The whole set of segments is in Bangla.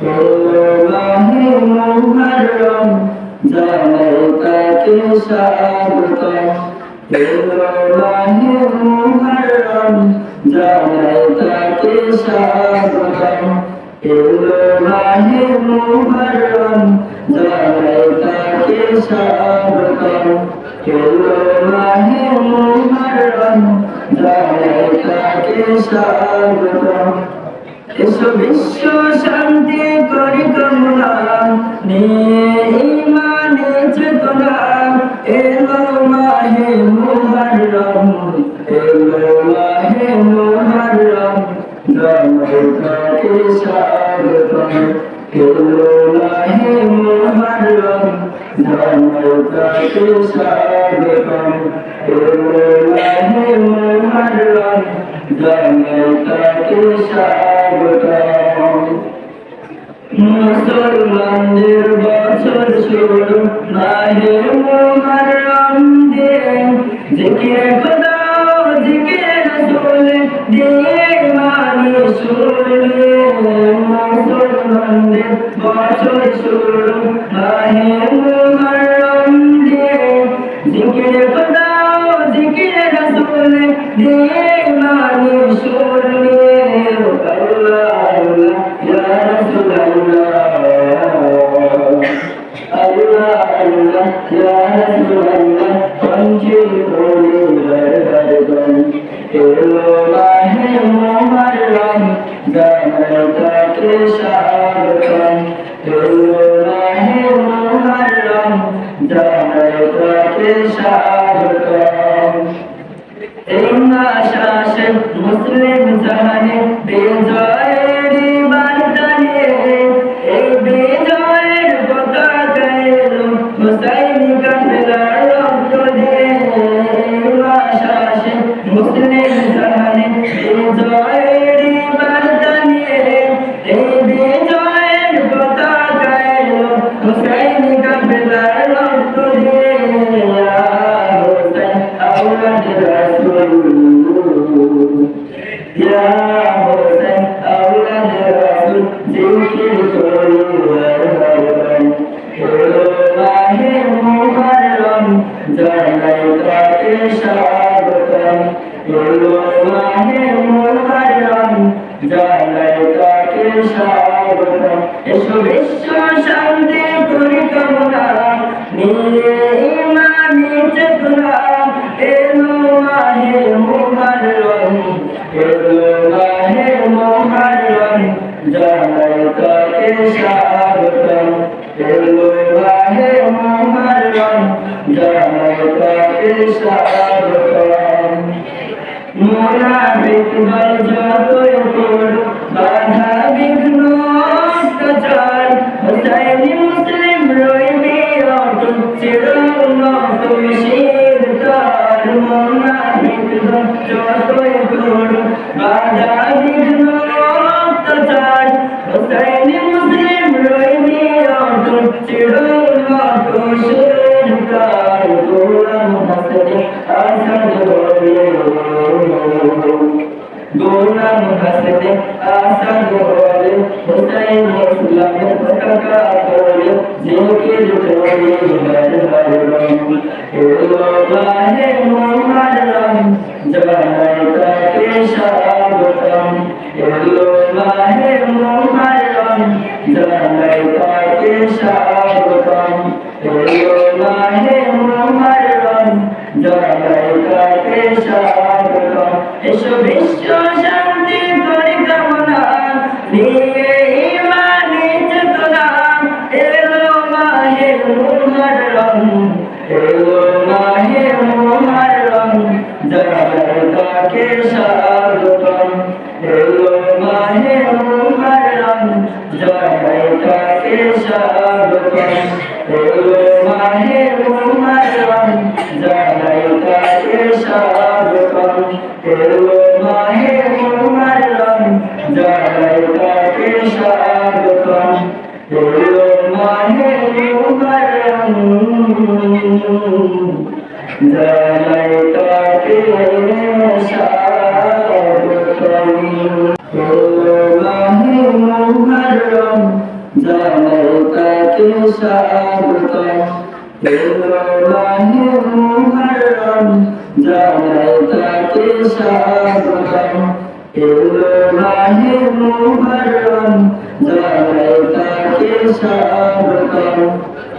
মাহে মুহররম জানাই তাকে স্বাগতম। মাহে মুহররম জানাই তাকে স্বাগতম। মাহে মুহররম জানাই তাকে স্বাগতম। মাহে মুহররম জানাই তাকে স্বাগতম। এসো বিশ্ব শান্তি করি কামনা, নিয়ে ঈমানে চেতনা, এলো মাহে মুহররম, এলো মাহে মুহররম, জানাই তাকে স্বাগতম। এলো মাহে মুহররম, জানাই তাকে স্বাগতম। এলো মাহে মুহররম, জানাই তাকে স্বাগতম। মুসলমানদের বছর শুরু মাহে মুহররম দিয়ে, জিকির খোদা জিকির রাসূল দিয়ে ইমানি সুর নিয়ে। মুসলমানদের বছর শুরু মাহে মুহররম দিয়ে, জিকির খোদা জিকির রাসূল দিয়ে ইমানি সুর নিয়ে। মাহে মুহররম জানাই তাকে স্বাগতম। মাহে মুহররম জানাই তাকে স্বাগতম। এই মাস আসে মুসলিম জাহানে বিজয়ের বার্তা নিয়ে, এই বিজয়ের পতাকা এলো হুসাইনি কাফেলার রক্ত দিয়ে। এই মাস আসে মুসলিম জাহানে বিজয়ের বার্তা নিয়ে, এই বিজয়ের পতাকা এলো হুসাইনি কাফেলার রক্ত দিয়ে। Ya Hussein aulad Rasul zikir kori harban. Mahe muharram janai take স্বাগতম। মাহে মুহররম জানাই তাকে স্বাগতম। এসো বিশ্ব শান্তি করি কামনা, নিয়ে ঈমানি চেতনা, এলো মাহে মুহররম, এলো মাহে মুহররম জানাই তাকে স্বাগতম। এলো মাহে মুহররম জানাই তাকে স্বাগতম। মুনাফিক দল যতই করুক বাধা বিঘ্ন অত্যাচার, হুসাইনি মুসলিম রইবি অটুট চিরউন্নত শির তার। মুনাফিক দল যতই করুক বাধা বিঘ্ন অত্যাচার, হুসাইনি মুসলিম রইবি অটুট চিরউন্নত শির তার। গোলাম হাসনে আসাদ বলে, গোলাম হাসনে আসাদ বলে, হুসাইন ইসলামের পতাকা তোলে, জিকির করি হারবারম। এলো মাহে মুহররম জানাই তাকে স্বাগতম। এলো মাহে মুহররম জানাই তাকে স্বাগতম। এলো মাহে মুহররম জানাই তাকে স্বাগতম। এসো বিশ্ব শান্তি করি কামনা, নিয়ে ঈমানি চেতনা, এলো মাহে মুহররম, এলো মাহে মুহররম জানাই তাকে স্বাগতম। এলো মাহে মুহররম জানাই তাকে স্বাগতম। এলো মাহে মুহররম জানাই তাকে স্বাগতম। এলো মাহে মুহররম জানাই তাকে স্বাগতম। এলো মাহে মুহররম জানাই তাকে স্বাগতম। এলো মাহে মুহররম জানাই তাকে স্বাগতম। এলো মাহে মুহররম, জানাই তাকে স্বাগতম। এলো মাহে মুহররম, জানাই তাকে স্বাগতম।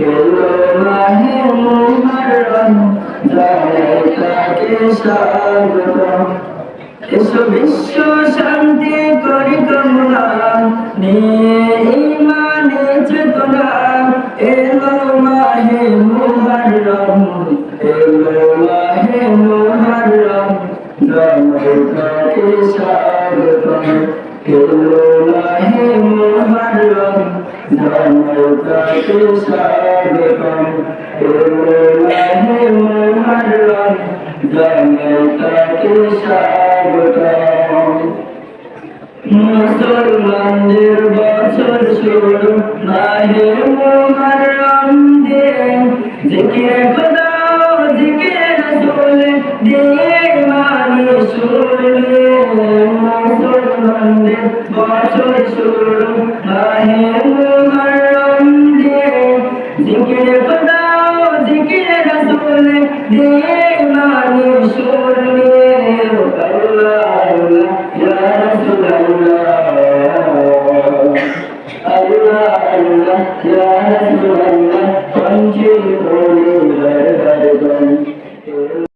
এলো মাহে মুহররম, জানাই তাকে স্বাগতম। এসো বিশ্ব শান্তি করি কামনা, নিয়ে ইমানে চেতনা। এলো মাহে মুহররম, এলো মাহে মুহররম, জানাই তাকে স্বাগতম। এলো মাহে মুহররম, জানাই তাকে স্বাগতম। এলো মাহে মুহররম, জানাই তাকে স্বাগতম। মুসলমানদের বছর শুরু মাহে মুহররম দিয়ে, জিকিরে খোদা জিকিরে রাসূল দিয়ে ইমানি শুরলে। মুসলমানদের বছর শুরু মাহে মুহররম দিয়ে, জিকিরে খোদা জিকিরে রাসূল দিয়ে ইমানি শুরলে।